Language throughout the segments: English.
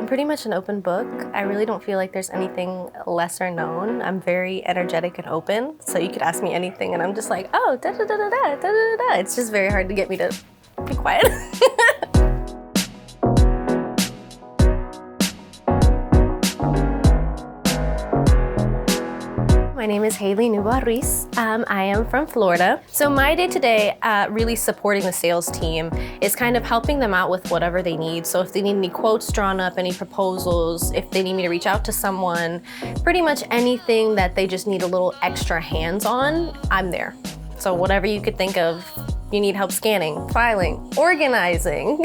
pretty much an open book. I really don't feel like there's anything lesser known. I'm very energetic and open, so you could ask me anything and I'm just like, oh, da da da da da da da da. It's just very hard to get me to be quiet. My name is Halley Newball Ruiz. I am from Florida. So my day-to-day really supporting the sales team is kind of helping them out with whatever they need. So if they need any quotes drawn up, any proposals, if they need me to reach out to someone, pretty much anything that they just need a little extra hands on, I'm there. So whatever you could think of, you need help scanning, filing, organizing,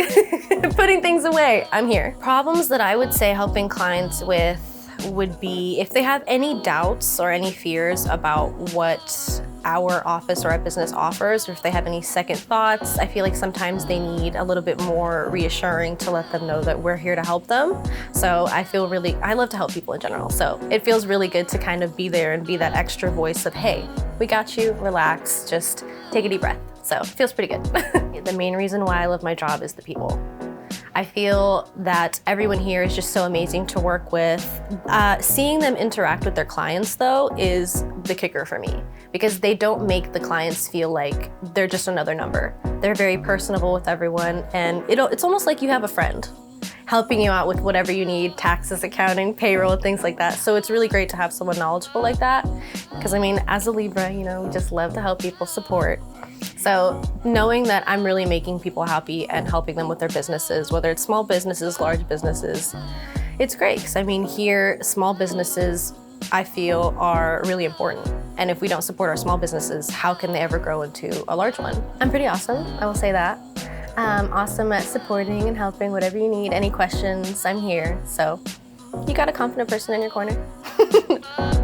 putting things away, I'm here. Problems that I would say helping clients with would be if they have any doubts or any fears about what our office or our business offers, or if they have any second thoughts. I feel like sometimes they need a little bit more reassuring to let them know that we're here to help them. So I love to help people in general. So it feels really good to kind of be there and be that extra voice of, hey, we got you, relax, just take a deep breath. So it feels pretty good. The main reason why I love my job is the people. I feel that everyone here is just so amazing to work with. Seeing them interact with their clients, though, is the kicker for me, because they don't make the clients feel like they're just another number. They're very personable with everyone, and it's almost like you have a friend helping you out with whatever you need, taxes, accounting, payroll, things like that. So it's really great to have someone knowledgeable like that, because I mean, as a Libra, we just love to help people, support. So knowing that I'm really making people happy and helping them with their businesses, whether it's small businesses, large businesses, it's great. Because I mean, here, small businesses, I feel, are really important. And if we don't support our small businesses, how can they ever grow into a large one? I'm pretty awesome, I will say that. Awesome at supporting and helping, whatever you need. Any questions, I'm here. So you got a confident person in your corner.